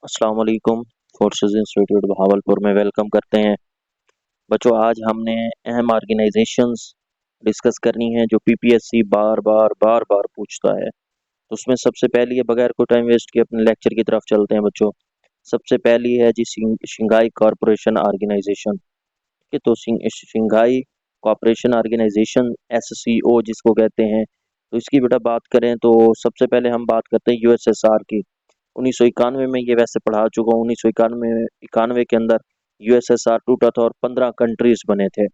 अस्सलाम वालेकुम। Forces institute Bahawalpur में वेलकम करते हैं। बच्चों, आज हमने अहम ऑर्गेनाइजेशंस डिस्कस करनी है जो पीपीएससी बार बार बार बार पूछता है। तो उसमें सबसे पहली है, बगैर कोई टाइम वेस्ट किए अपने लेक्चर की तरफ चलते हैं बच्चों। सबसे पहली है जी शिंगाई कॉरपोरेशन ऑर्गेनाइजेशन। ठीक है, तो शिंगाई कॉरपोरेशन ऑर्गेनाइजेशन एससीओ जिसको कहते हैं। तो इसकी बेटा बात करें तो सबसे पहले हम बात करते हैं यूएसएसआर की। 1991 में ये वैसे पढ़ा चुका हूँ। 1991 इक्यानवे के अंदर यूएसएसआर टूटा था और 15 कंट्रीज बने थे।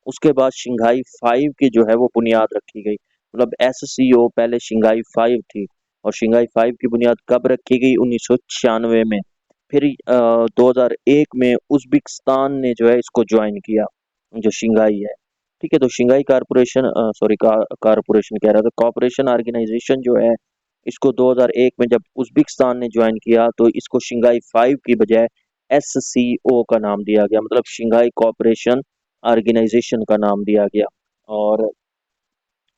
उसके बाद शिंघाई फाइव की जो है वो बुनियाद रखी गई। मतलब एससीओ पहले शिंघाई फाइव थी। और शिंघाई फाइव की बुनियाद कब रखी गई? 1996 में। फिर 2001 में उज्बेकिस्तान ने जो है इसको ज्वाइन किया, जो शिंघाई है। ठीक है, तो शिंघाई कारपोरेशन सॉरी कारपोरेशन कह रहा था, कॉपरेशन ऑर्गेनाइजेशन जो है, इसको 2001 में जब उज्बेकिस्तान ने ज्वाइन किया तो इसको शिंघाई फाइव की बजाय एससीओ का नाम दिया गया, मतलब शिंघाई कॉपरेशन ऑर्गेनाइजेशन का नाम दिया गया। और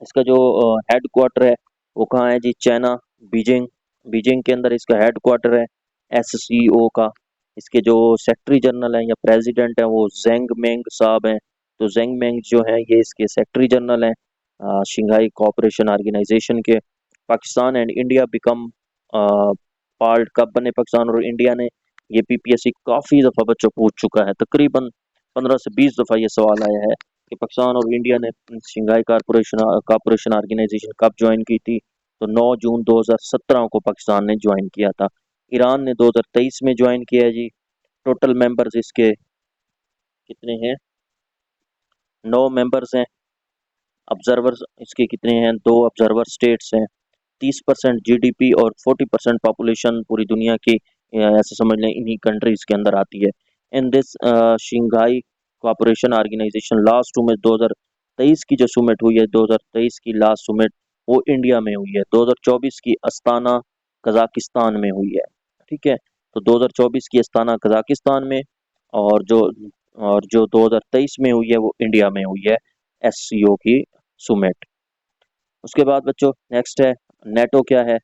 इसका जो हेड क्वार्टर है वो कहाँ है जी? China, Beijing. बीजिंग के अंदर इसका हेड क्वार्टर है एससीओ का। इसके जो सेक्रेटरी जनरल हैं या प्रेसिडेंट हैं वो जेंग मेंग साहब हैं। तो जेंग मेंग जो है ये इसके सेक्रेटरी जनरल हैं शिंघाई कॉपरेशन ऑर्गेनाइजेशन के। Pakistan and India become part कब बने पाकिस्तान और इंडिया ने? ये पीपीएससी काफी दफा बच्चों पूछ चुका है, तकरीबन 15 से 20 दफा ये सवाल आया है कि पाकिस्तान और इंडिया ने शंघाई कॉरपोरेशन ऑर्गेनाइजेशन कब ज्वाइन की थी। तो 9 जून 2017 को पाकिस्तान ने ज्वाइन किया था। ईरान ने 2023 में ज्वाइन किया है जी। टोटल मेंबर्स इसके कितने हैं? 9 मेंबर्स हैं। ऑब्जर्वर्स इसके कितने हैं? 2 ऑब्जर्वर स्टेट्स हैं। 30% जीडीपी और 40% पॉपुलेशन पूरी दुनिया की ऐसे समझ लें इन्हीं कंट्रीज के अंदर आती है। In this Shanghai cooperation organisation last summit 2023 की जो सुमिट हुई है, 2023 की लास्ट सुमिट वो इंडिया में हुई है। 2024 की अस्ताना कजाकिस्तान में हुई है। ठीक है, तो 2024 की अस्ताना कजाकिस्तान में, और जो 2023 में हुई है वो इंडिया में हुई है, एससीओ की सुमिट। उसके बाद बच्चों नेक्स्ट है नेटो। क्या है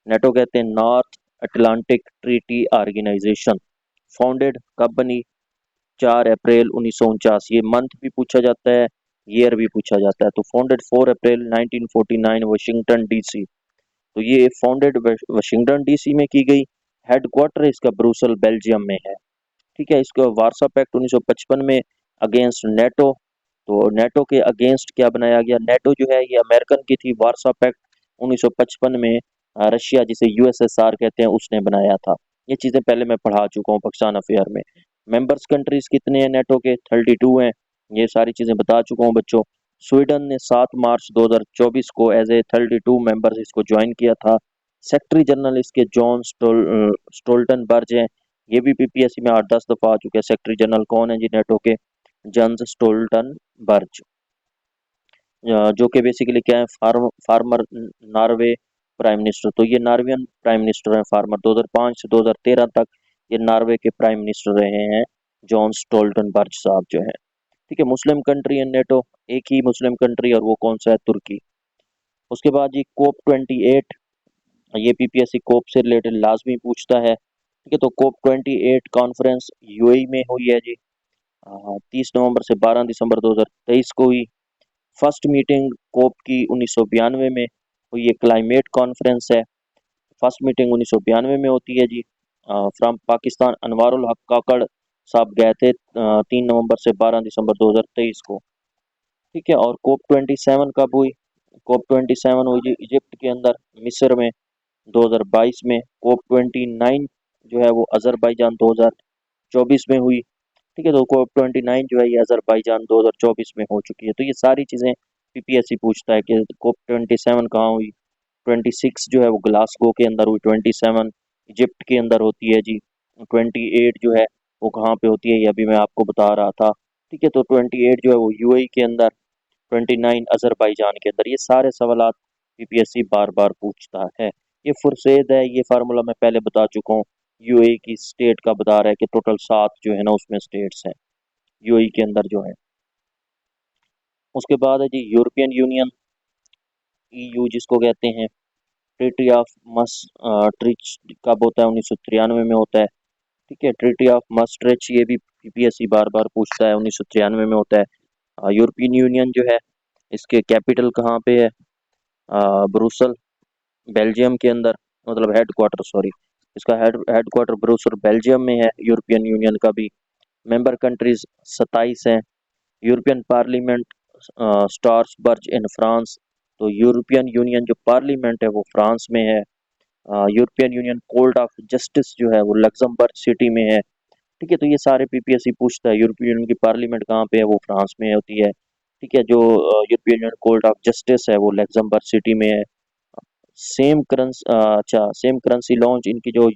नेटो? कहते हैं North Atlantic Treaty Organisation. Founded कब बनी? 4 अप्रैल 1949। ये मंथ भी पूछा जाता है, ईयर भी पूछा जाता है। तो फाउंडेड 4 अप्रैल 1949 वाशिंगटन डीसी। तो ये फाउंडेड वाशिंगटन डीसी में की गई। हेडक्वार्टर इसका ब्रुसेल बेल्जियम में है। ठीक है, इसको वार्सा पैक्ट 1955 में अगेंस्ट नेटो। तो नेटो के अगेंस्ट क्या बनाया गया? नेटो जो है ये अमेरिकन की थी। वार्सा पैक्ट 1955 में रशिया जिसे यूएसएसआर कहते हैं उसने बनाया था। ये चीजें पहले मैं पढ़ा चुका हूँ पाकिस्तान अफेयर में। मेंबर्स कंट्रीज कितने हैं नेटो के? 32 हैं। ये सारी चीजें बता चुका हूँ बच्चों। स्वीडन ने 7 मार्च 2024 को एज ए 32 मेंबर्स इसको ज्वाइन किया था। सेक्रेटरी जनरल इसके जॉन स्टोल्टनबर्ग हैं। ये भी पीपीएससी में 8-10 दफा आ चुके हैं। सेक्रेटरी जनरल कौन है जी नेटो के? जन्स स्टोल्टनबर्ग। जो कि बेसिकली क्या है? Farmer Norway prime minister. तो ये नॉर्वेन प्राइम मिनिस्टर हैं फार्मर। 2005 से 2013 तक ये नॉर्वे के प्राइम मिनिस्टर रहे हैं जॉन स्टोल्टनबर्ग साहब जो है। ठीक है, मुस्लिम कंट्री है नेटो, एक ही मुस्लिम कंट्री, और वो कौन सा है? तुर्की। उसके बाद जी कोप 28। ये पीपीएससी कोप से रिलेटेड लाजमी पूछता है। ठीक है, तो कोप 28 कॉन्फ्रेंस यूएई में हुई है जी। 30 नवंबर से 12 दिसंबर 2023 को हुई। फर्स्ट मीटिंग कोप की 1992 में हुई। ये क्लाइमेट कॉन्फ्रेंस है। फर्स्ट मीटिंग 1992 में होती है जी। फ्रॉम पाकिस्तान अनवारुल हक काकड़ साहब गए थे 3 नवंबर से 12 दिसंबर 2023 को। ठीक है, और कोप 27 कब हुई? कोप 27 हुई जी इजिप्ट के अंदर, मिस्र में, 2022 में। कोप 29 जो है वो अजरबैजान 2024 में हुई। ठीक है, तो कोप 29 जो है ये अजरबैजान 2024 में हो चुकी है। तो ये सारी चीज़ें पीपीएससी पूछता है कि कोप 27 कहाँ हुई। 26 जो है वो ग्लासगो के अंदर हुई। 27 इजिप्ट के अंदर होती है जी। 28 जो है वो कहाँ पे होती है ये अभी मैं आपको बता रहा था। ठीक है, तो 28 जो है वो यूएई के अंदर, 29 अजरबैजान के अंदर। ये सारे सवाल पीपीएससी बार बार पूछता है। ये फुरसेद है, ये फार्मूला मैं पहले बता चुका हूँ। यूएई की स्टेट का बता रहा है कि टोटल 7 जो है ना उसमें स्टेट्स हैं यूएई के अंदर जो है। उसके बाद है जी यूरोपियन यूनियन, ईयू जिसको कहते हैं। ट्रीटी ऑफ मस ट्रिच कब होता है? 1993 में होता है। ठीक है। ट्रीटी ऑफ maastricht, ये भी पीपीएससी बार बार पूछता है, 1993 में होता है। यूरोपियन यूनियन जो है, इसके कैपिटल कहाँ पे है? ब्रुसल, बेल्जियम के अंदर, मतलब हेड क्वार्टर, सॉरी, इसका हेड क्वार्टर ब्रुसल बेल्जियम में है। यूरोपियन यूनियन का भी मेंबर कंट्रीज 27 हैं। European parliament Strasbourg in France, तो यूरोपियन यूनियन जो पार्लियामेंट है वो फ्रांस में है। European union court of justice जो है वो लग्जमबर्ग सिटी में है। ठीक है, तो ये सारे पीपीएससी पूछता है। यूरोपियन यूनियन की पार्लियामेंट कहाँ पे है? वो फ्रांस में होती है। ठीक है, जो European union court of justice है वो लग्जमबर्ग सिटी में है। सेम करेंसी, अच्छा, सेम करेंसी लॉन्च इनकी जो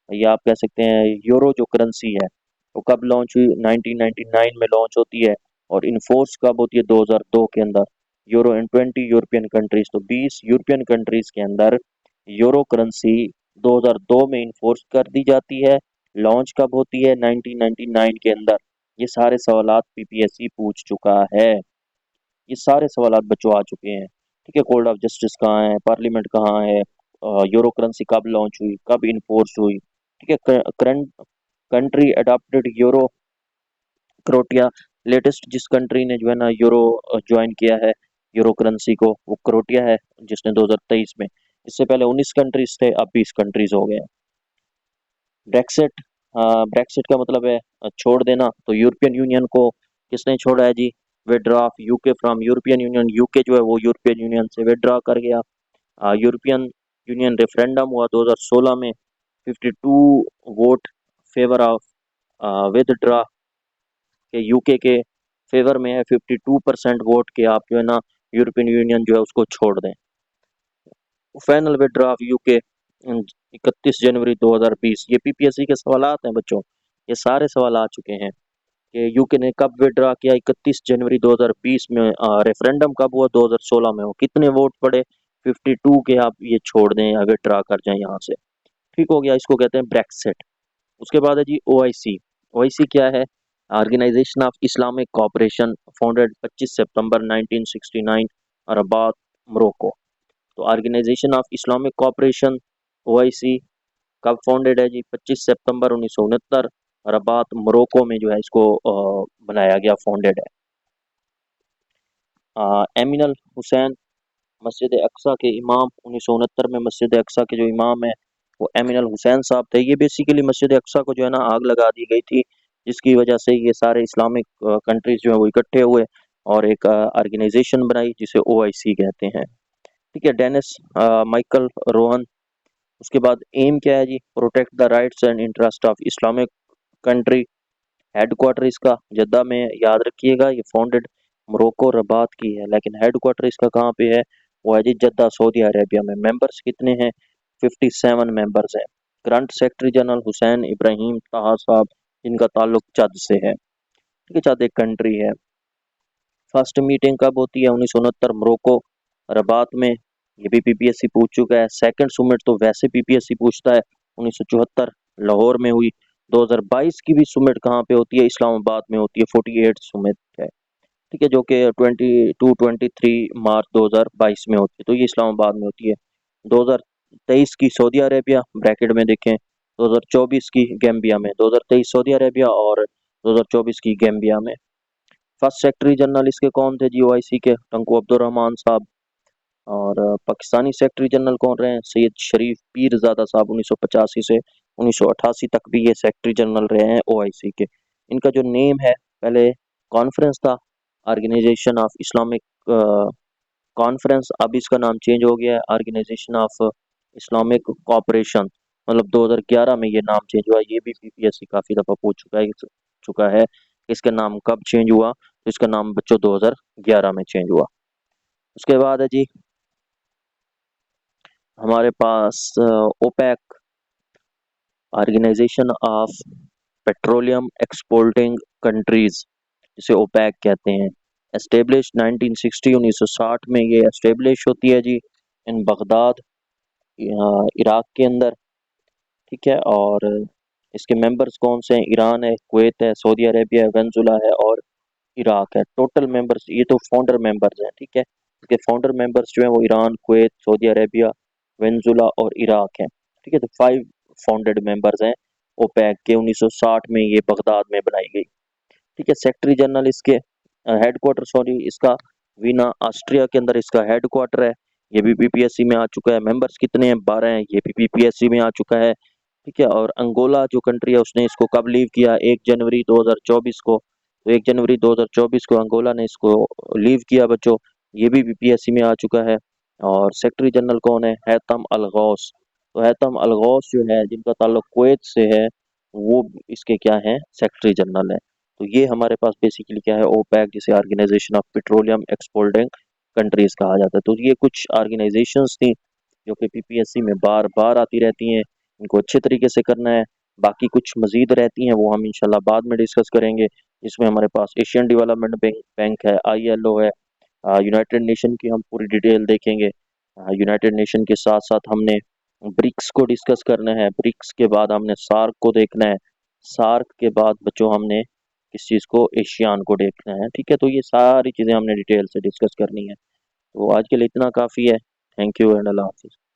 या आप कह सकते हैं यूरो जो करेंसी है वो कब लॉन्च हुई? 1999 में लॉन्च होती है। और इन्फोर्स कब होती है? 2002 के अंदर। यूरो इन 20 यूरोपियन कंट्रीज, तो 20 यूरोपियन कंट्रीज के अंदर यूरो करेंसी 2002 में इन्फोर्स कर दी जाती है। लॉन्च कब होती है? 1999 के अंदर। ये सारे सवालात पीपीएससी पूछ चुका है। ये सारे सवालात बच्चों आ चुके हैं। ठीक है, कोर्ट ऑफ जस्टिस कहाँ है, पार्लियामेंट कहाँ है, यूरो करेंसी कब लॉन्च हुई, कब इन्फोर्स हुई। ठीक है, current country adopted euro, Croatia. Latest जिस कंट्री ने जो है ना यूरो ज्वाइन किया है, यूरो करेंसी को, वो क्रोटिया है, जिसने 2023 में। इससे पहले 19 कंट्रीज थे, अब 20 कंट्रीज हो गए हैं। ब्रेक्सिट, ब्रेक्सिट का मतलब है छोड़ देना। तो यूरोपियन यूनियन को किसने छोड़ा है जी? Withdraw of UK from European Union. UK जो है वो यूरोपियन यूनियन से विड्रॉ कर गया। यूरोपियन यूनियन रेफरेंडम हुआ 2016 में, 52 वोट फेवर ऑफ विदड्रॉ के, यूके के फेवर में है 52% वोट के, आप जो है ना यूरोपियन यूनियन जो है उसको छोड़ दें। फाइनल विड्रॉ ऑफ यूके 31 जनवरी 2020। ये पीपीएससी के सवालात हैं बच्चों, ये सारे सवाल आ चुके हैं कि यूके ने कब विड्रॉ किया? 31 जनवरी 2020 में। रेफरेंडम कब हुआ? 2016 में। वो कितने वोट पड़े? 52 के। आप ये छोड़ दें या विड्रॉ कर जाएं यहाँ से। ठीक हो गया, इसको कहते हैं ब्रेक्सिट। उसके बाद है जी ओआईसी। ओआईसी क्या है? Organisation of Islamic cooperation, founded 25 September 1969, Rabat, Morocco. तो organisation of Islamic cooperation, OIC, कब फाउंडेड है जी? 25 सितंबर 1969, रबात, मोरक्को में जो है इसको बनाया गया, फाउंडेड है। एमिनल हुसैन, मस्जिद अक्सा के इमाम, 1969 में मस्जिद अक्सा के जो इमाम है वो एमिनल हुसैन साहब थे। ये बेसिकली मस्जिद अक्सा को जो है ना आग लगा दी गई थी, जिसकी वजह से ये सारे इस्लामिक कंट्रीज जो है वो इकट्ठे हुए और एक ऑर्गेनाइजेशन बनाई जिसे ओआईसी कहते हैं। ठीक है, डेनिस माइकल रोहन। उसके बाद एम क्या है जी? Protect the rights and interest of Islamic country. Headquarter इसका जद्दा में है, याद रखिएगा। ये फाउंडेड मोरक्को रबात की है, लेकिन हेडक्वार्टर इसका कहाँ पे है? वो है जी जद्दा, सऊदी अरेबिया में। मेंबर्स कितने हैं? 57 मेंबर्स हैं। Current secretary general Hussain Ibrahim ताहा साहब, जिनका ताल्लुक चद से है। ठीक है, चद एक कंट्री है। फर्स्ट मीटिंग कब होती है? 1969 मोरक्को रबात में। ये भी पीपीएससी पूछ चुका है। सेकंड सुमिट तो वैसे पीपीएससी पूछता है, 1974 लाहौर में हुई। 2022 की भी सुमिट कहाँ पे होती है? इस्लामाबाद में होती है, 48 सुमिट है। ठीक है, जो कि 23 मार्च 2022 में होती है, तो ये इस्लामाबाद में होती है। 2023 की सऊदी अरेबिया, ब्रैकेट में देखें, 2024 की गैम्बिया में। 2023 सऊदी अरेबिया और 2024 की गैम्बिया में। फर्स्ट सेक्रेटरी जनरल इसके कौन थे जी? ओआईसी के टंकू अब्दुर्रहमान साहब। और पाकिस्तानी सेक्रेटरी जनरल कौन रहे हैं? सैयद शरीफ पीरजादा साहब, 1985 से 1988 तक भी ये सेक्रेटरी जनरल रहे हैं ओआईसी के। इनका जो नेम है, पहले कॉन्फ्रेंस था, ऑर्गेनाइजेशन ऑफ इस्लामिक कॉन्फ्रेंस, अब इसका नाम चेंज हो गया है ऑर्गेनाइजेशन ऑफ इस्लामिक कोऑपरेशन। मतलब 2011 में ये नाम चेंज हुआ। ये भी पीपीएससी काफी दफा पूछ चुका है इसका नाम कब चेंज हुआ। तो इसका नाम बच्चों 2011 में चेंज हुआ। उसके बाद है जी हमारे पास OPEC, organisation of petroleum exporting countries, जिसे ओपेक कहते हैं। एस्टेब्लिश 1960, 1960 में ये एस्टेब्लिश होती है जी, इन बगदाद, इराक के अंदर। ठीक है, और इसके मेंबर्स कौन से हैं? ईरान है, कुवैत है, सऊदी अरेबिया है, वेनेजुला है और इराक है। टोटल मेंबर्स, ये तो फाउंडर मेंबर्स हैं। ठीक है, इसके फाउंडर मेंबर्स जो हैं वो Iran, Kuwait, Saudi Arabia, Venezuela और इराक हैं। ठीक है, तो 5 फाउंडेड मेंबर्स हैं ओपेक के 1960 में ये बगदाद में बनाई गई। ठीक है, सेक्रेटरी जनरल इसके हेडक्वार्टर सॉरी इसका वीना ऑस्ट्रिया के अंदर इसका हेडक्वार्टर है। ये भी पीपीएससी में आ चुका है। मेंबर्स कितने हैं? 12 हैं। ये भी पीपीएससी में आ चुका है। ठीक है, और अंगोला जो कंट्री है उसने इसको कब लीव किया? 1 जनवरी 2024 को। तो 1 जनवरी 2024 को अंगोला ने इसको लीव किया बच्चों। ये भी पीपीएससी में आ चुका है। और सेक्रेटरी जनरल कौन है? हैतम अल गौस। तो हैतम अल गौस जो है जिनका ताल्लुक कुवैत से है, वो इसके क्या है? सेक्रेटरी जनरल है। तो ये हमारे पास बेसिकली क्या है? ओपेक, जिसे Organisation of petroleum exporting Countries कहा जाता है। तो ये कुछ ऑर्गेनाइजेशंस थी जो कि पीपीएससी में बार बार आती रहती हैं। इनको अच्छे तरीके से करना है। बाकी कुछ मजीद रहती हैं वो हम इंशाल्लाह बाद में डिस्कस करेंगे। इसमें हमारे पास एशियन डेवलपमेंट बैंक है, आईएलओ है, यूनाइटेड नेशन की हम पूरी डिटेल देखेंगे। यूनाइटेड नेशन के साथ साथ हमने ब्रिक्स को डिस्कस करना है। ब्रिक्स के बाद हमने सार्क को देखना है। सार्क के बाद बच्चों हमने किस चीज़ को? एशियान को देखना है। ठीक है, तो ये सारी चीज़ें हमने डिटेल से डिस्कस करनी है। तो आज के लिए इतना काफ़ी है। थैंक यू एंड अल्लाह हाफिज़।